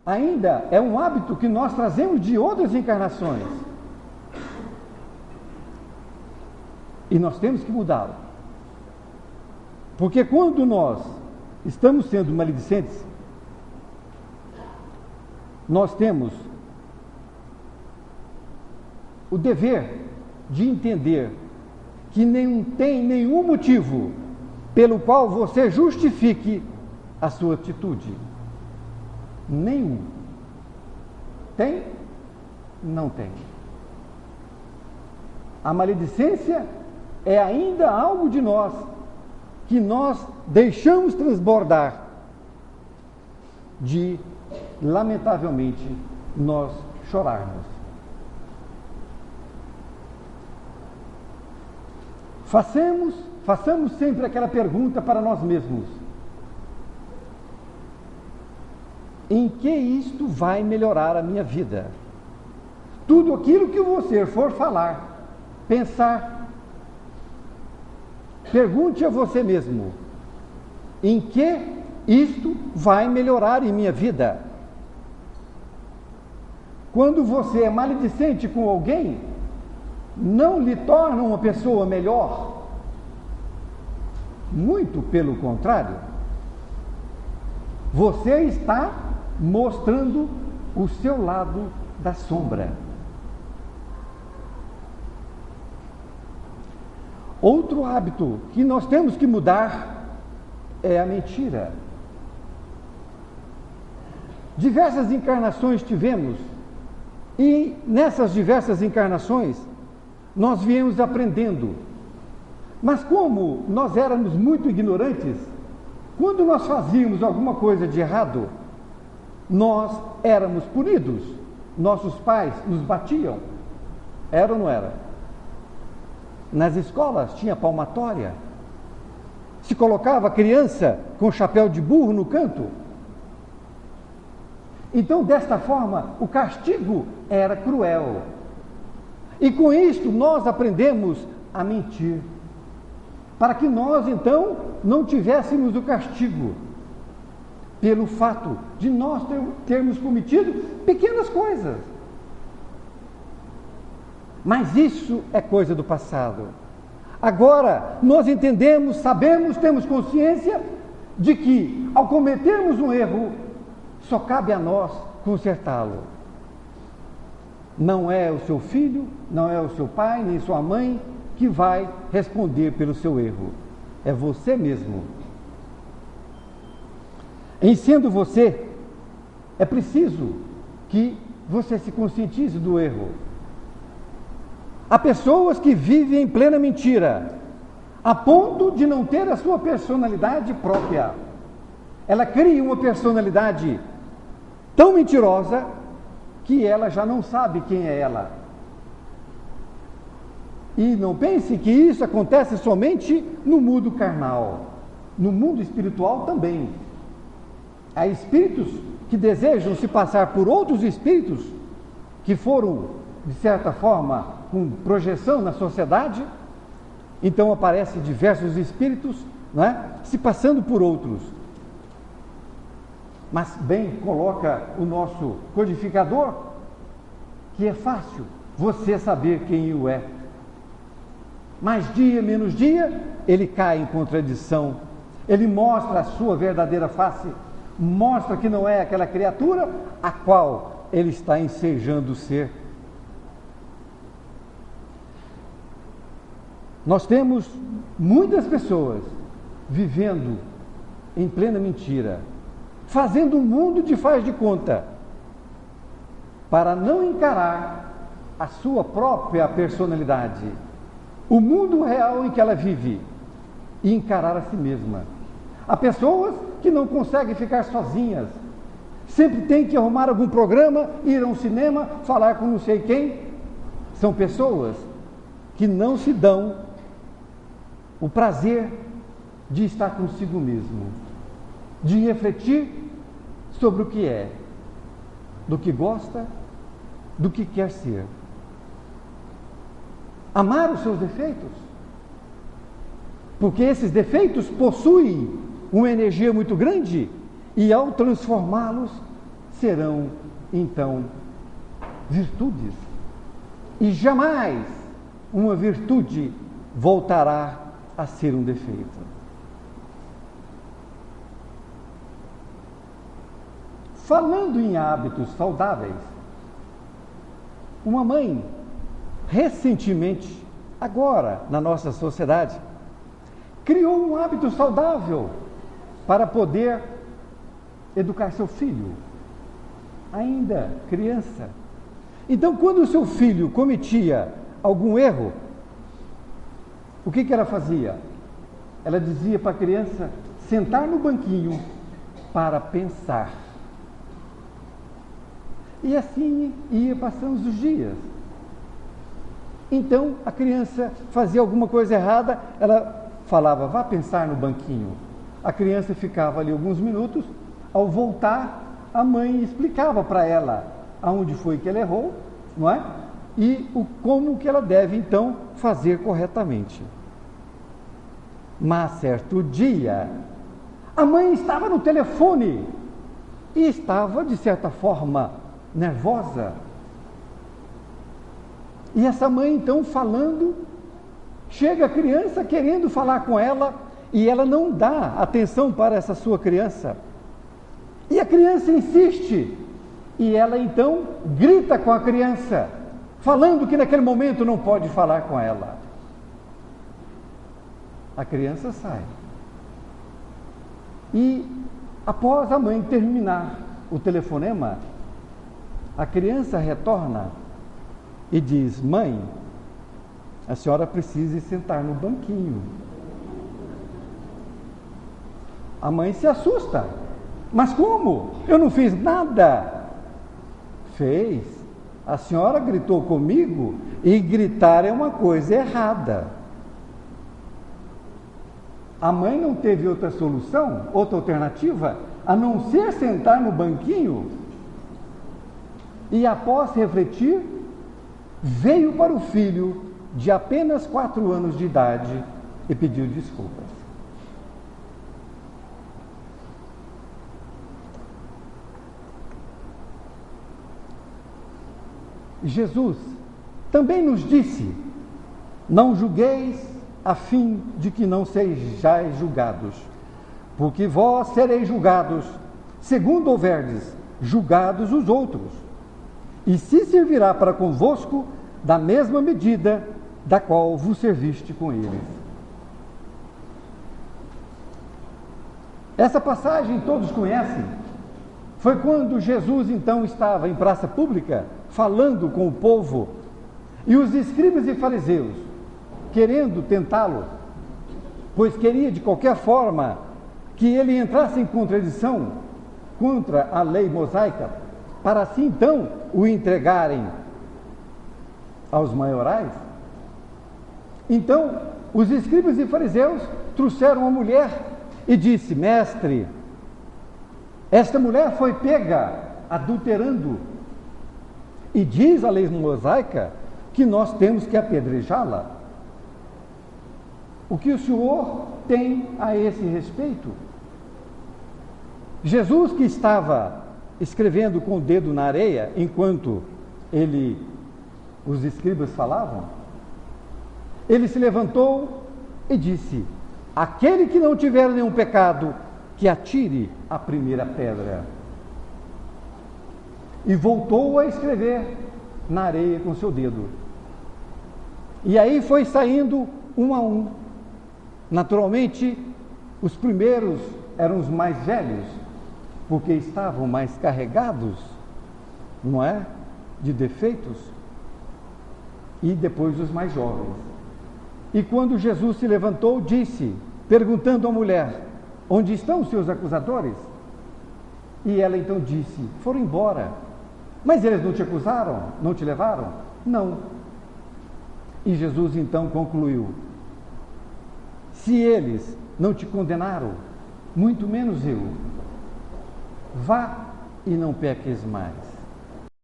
ainda é um hábito que nós trazemos de outras encarnações. E nós temos que mudá-lo. Porque quando nós estamos sendo maledicentes, nós temos o dever de entender que não tem nenhum motivo pelo qual você justifique a sua atitude. Nenhum. Tem? Não tem. A maledicência é ainda algo de nós que nós deixamos transbordar de, lamentavelmente, nós chorarmos. Façamos sempre aquela pergunta para nós mesmos: em que isto vai melhorar a minha vida? Tudo aquilo que você for falar, pensar, pergunte a você mesmo: em que isto vai melhorar em minha vida? Quando você é maledicente com alguém, não lhe torna uma pessoa melhor. Muito pelo contrário. Você está mostrando o seu lado da sombra. Outro hábito que nós temos que mudar é a mentira. Diversas encarnações tivemos, e nessas diversas encarnações nós viemos aprendendo. Mas como nós éramos muito ignorantes, quando nós fazíamos alguma coisa de errado, nós éramos punidos. Nossos pais nos batiam. Era ou não era? Nas escolas tinha palmatória. Se colocava a criança com chapéu de burro no canto. Então, desta forma, o castigo era cruel. E com isto nós aprendemos a mentir, para que nós então não tivéssemos o castigo pelo fato de nós termos cometido pequenas coisas. Mas isso é coisa do passado. Agora nós entendemos, sabemos, temos consciência de que ao cometermos um erro, só cabe a nós consertá-lo. Não é o seu filho, não é o seu pai, nem sua mãe que vai responder pelo seu erro. É você mesmo. Em sendo você, é preciso que você se conscientize do erro. Há pessoas que vivem em plena mentira, a ponto de não ter a sua personalidade própria. Ela cria uma personalidade tão mentirosa que ela já não sabe quem é ela. E não pense que isso acontece somente no mundo carnal. No mundo espiritual também. Há espíritos que desejam se passar por outros espíritos que foram, de certa forma, com projeção na sociedade. Então aparecem diversos espíritos, não é? Se passando por outros. Mas bem coloca o nosso codificador que é fácil você saber quem o é. Mais dia, menos dia, ele cai em contradição. Ele mostra a sua verdadeira face, mostra que não é aquela criatura a qual ele está ensejando ser. Nós temos muitas pessoas vivendo em plena mentira, fazendo um mundo de faz de conta, para não encarar a sua própria personalidade, o mundo real em que ela vive, e encarar a si mesma. Há pessoas que não conseguem ficar sozinhas, sempre tem que arrumar algum programa, ir a um cinema, falar com não sei quem. São pessoas que não se dão o prazer de estar consigo mesmo, de refletir sobre o que é, do que gosta, do que quer ser. Amar os seus defeitos, porque esses defeitos possuem uma energia muito grande e ao transformá-los serão então virtudes. E jamais uma virtude voltará a ser um defeito. Falando em hábitos saudáveis, uma mãe, recentemente, agora na nossa sociedade, criou um hábito saudável para poder educar seu filho, ainda criança. Então, quando o seu filho cometia algum erro, o que ela fazia? Ela dizia para a criança sentar no banquinho para pensar. E assim ia passando os dias. Então, a criança fazia alguma coisa errada, ela falava, vá pensar no banquinho. A criança ficava ali alguns minutos, ao voltar, a mãe explicava para ela aonde foi que ela errou, não é? E como que ela deve, então, fazer corretamente. Mas, certo dia, a mãe estava no telefone e estava, de certa forma, nervosa. E essa mãe, então, falando, chega a criança querendo falar com ela e ela não dá atenção para essa sua criança. E a criança insiste e ela, então, grita com a criança, falando que naquele momento não pode falar com ela. A criança sai. E após a mãe terminar o telefonema, a criança retorna e diz, mãe, a senhora precisa sentar no banquinho. A mãe se assusta. Mas como? Eu não fiz nada. Fez. A senhora gritou comigo e gritar é uma coisa errada. A mãe não teve outra solução, outra alternativa, a não ser sentar no banquinho. E após refletir, veio para o filho de apenas 4 anos de idade e pediu desculpas. Jesus também nos disse, não julgueis a fim de que não sejais julgados, porque vós sereis julgados, segundo houverdes julgados os outros, e se servirá para convosco da mesma medida da qual vos serviste com eles. Essa passagem todos conhecem. Foi quando Jesus então estava em praça pública, falando com o povo, e os escribas e fariseus, querendo tentá-lo, pois queria de qualquer forma que ele entrasse em contradição contra a lei mosaica, para assim então o entregarem aos maiorais. Então, os escribas e fariseus trouxeram uma mulher e disse, mestre, esta mulher foi pega adulterando, e diz a lei mosaica que nós temos que apedrejá-la. O que o senhor tem a esse respeito? Jesus, que estava escrevendo com o dedo na areia, enquanto os escribas falavam, ele se levantou e disse, aquele que não tiver nenhum pecado, que atire a primeira pedra. E voltou a escrever na areia com seu dedo. E aí foi saindo um a um. Naturalmente, os primeiros eram os mais velhos, porque estavam mais carregados, não é? De defeitos. E depois os mais jovens. E quando Jesus se levantou, disse, perguntando à mulher, onde estão os seus acusadores? E ela então disse, foram embora. Mas eles não te acusaram? Não te levaram? Não. E Jesus então concluiu, se eles não te condenaram, muito menos eu. Vá e não peques mais.